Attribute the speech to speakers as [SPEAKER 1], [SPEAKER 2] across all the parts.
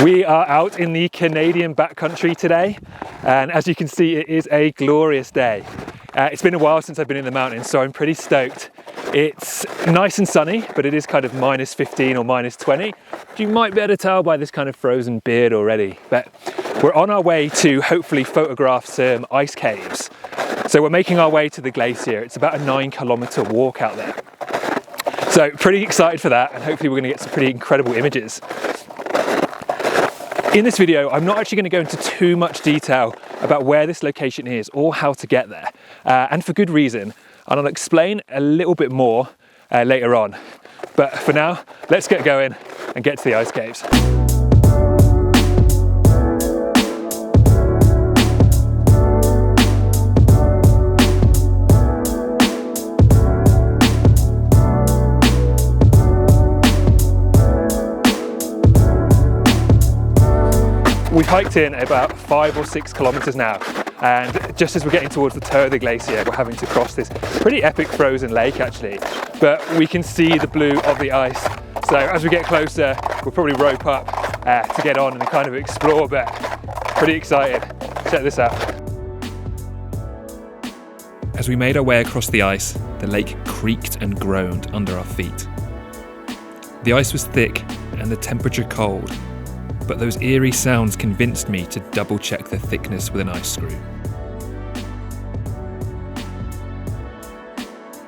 [SPEAKER 1] We are out in the Canadian backcountry today, and as you can see, it is a glorious day. It's been a while since I've been in the mountains, so I'm pretty stoked. It's nice and sunny, but it is kind of minus 15 or minus 20. You might be able to tell by this kind of frozen beard already, but we're on our way to hopefully photograph some ice caves. So we're making our way to the glacier. It's about a 9-kilometer walk out there. So pretty excited for that, and hopefully we're going to get some pretty incredible images. In this video, I'm not actually going to go into too much detail about where this location is or how to get there, and for good reason, and I'll explain a little bit more later on. But for now, let's get going and get to the ice caves. We've hiked in about 5 or 6 kilometers now, and just as we're getting towards the toe of the glacier, we're having to cross this pretty epic frozen lake actually, but we can see the blue of the ice. So as we get closer, we'll probably rope up to get on and kind of explore, but pretty excited. Check this out. As we made our way across the ice, the lake creaked and groaned under our feet. The ice was thick and the temperature cold, but those eerie sounds convinced me to double check the thickness with an ice screw.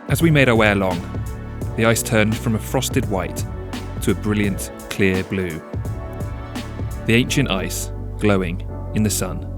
[SPEAKER 1] As we made our way along, the ice turned from a frosted white to a brilliant clear blue. The ancient ice glowing in the sun.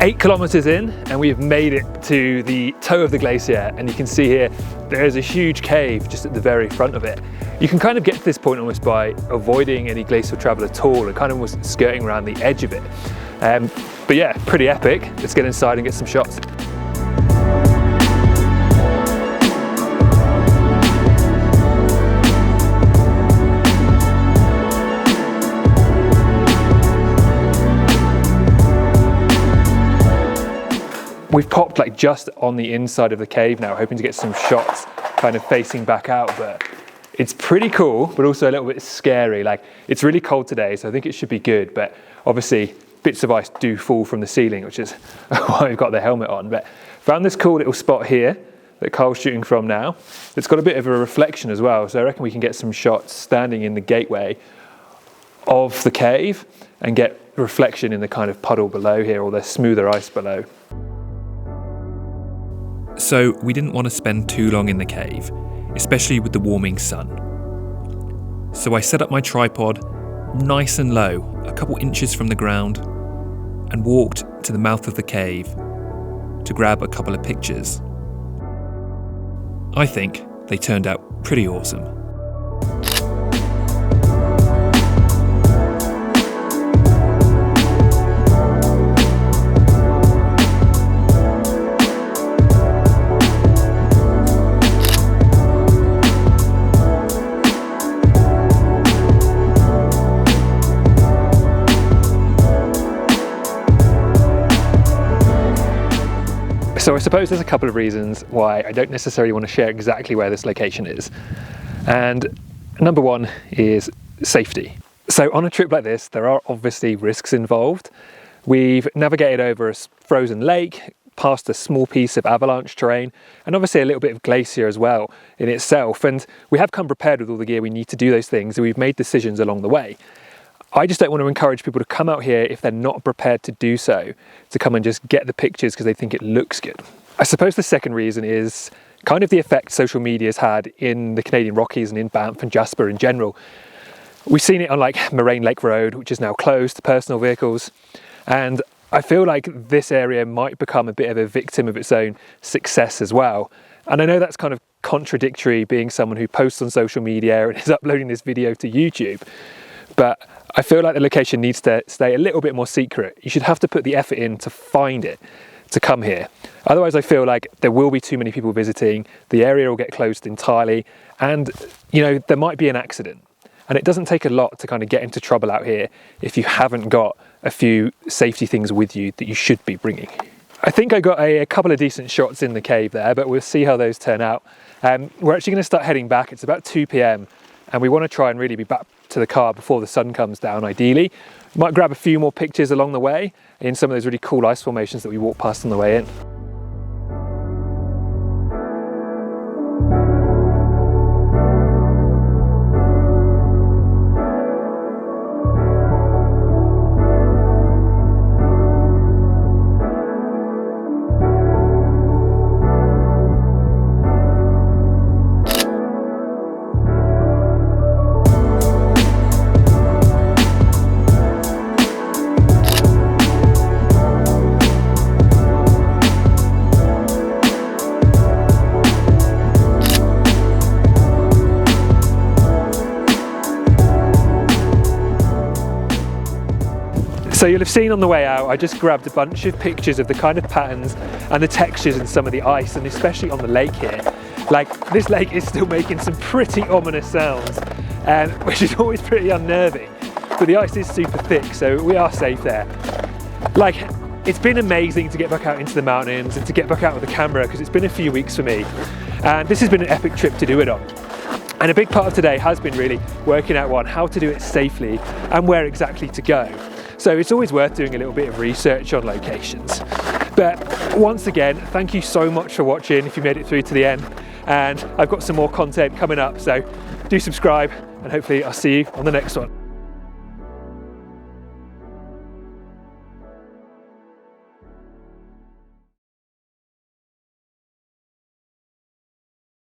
[SPEAKER 1] 8 kilometers in, and we've made it to the toe of the glacier, and you can see here there's a huge cave just at the very front of it. You can kind of get to this point almost by avoiding any glacial travel at all and kind of almost skirting around the edge of it. But yeah, pretty epic. Let's get inside and get some shots. We've popped like just on the inside of the cave now, hoping to get some shots kind of facing back out, but it's pretty cool, but also a little bit scary. Like, it's really cold today, so I think it should be good, but obviously bits of ice do fall from the ceiling, which is why we've got the helmet on. But found this cool little spot here that Carl's shooting from now. It's got a bit of a reflection as well, so I reckon we can get some shots standing in the gateway of the cave and get reflection in the kind of puddle below here, or the smoother ice below. So we didn't want to spend too long in the cave, especially with the warming sun. So I set up my tripod nice and low, a couple inches from the ground, and walked to the mouth of the cave to grab a couple of pictures. I think they turned out pretty awesome. So I suppose there's a couple of reasons why I don't necessarily want to share exactly where this location is. And number one is safety. So on a trip like this, there are obviously risks involved. We've navigated over a frozen lake, past a small piece of avalanche terrain, and obviously a little bit of glacier as well in itself. And we have come prepared with all the gear we need to do those things, and we've made decisions along the way. I just don't want to encourage people to come out here if they're not prepared to do so, to come and just get the pictures because they think it looks good. I suppose the second reason is kind of the effect social media has had in the Canadian Rockies and in Banff and Jasper in general. We've seen it on like Moraine Lake Road, which is now closed to personal vehicles, and I feel like this area might become a bit of a victim of its own success as well. And I know that's kind of contradictory, being someone who posts on social media and is uploading this video to YouTube. but I feel like the location needs to stay a little bit more secret. You should have to put the effort in to find it, to come here. Otherwise I feel like there will be too many people visiting, the area will get closed entirely, and you know, there might be an accident. And it doesn't take a lot to kind of get into trouble out here if you haven't got a few safety things with you that you should be bringing. I think I got a couple of decent shots in the cave there, but we'll see how those turn out. We're actually going to start heading back. It's about 2 p.m. and we want to try and really be back to the car before the sun comes down, ideally. We might grab a few more pictures along the way in some of those really cool ice formations that we walked past on the way in. So you'll have seen on the way out, I just grabbed a bunch of pictures of the kind of patterns and the textures in some of the ice, and especially on the lake here. Like, this lake is still making some pretty ominous sounds, which is always pretty unnerving. But the ice is super thick, so we are safe there. Like, it's been amazing to get back out into the mountains and to get back out with the camera, because it's been a few weeks for me. And this has been an epic trip to do it on. And a big part of today has been really working out, one, how to do it safely and where exactly to go. So it's always worth doing a little bit of research on locations. But once again, thank you so much for watching if you made it through to the end. And I've got some more content coming up, so do subscribe and hopefully I'll see you on the next one.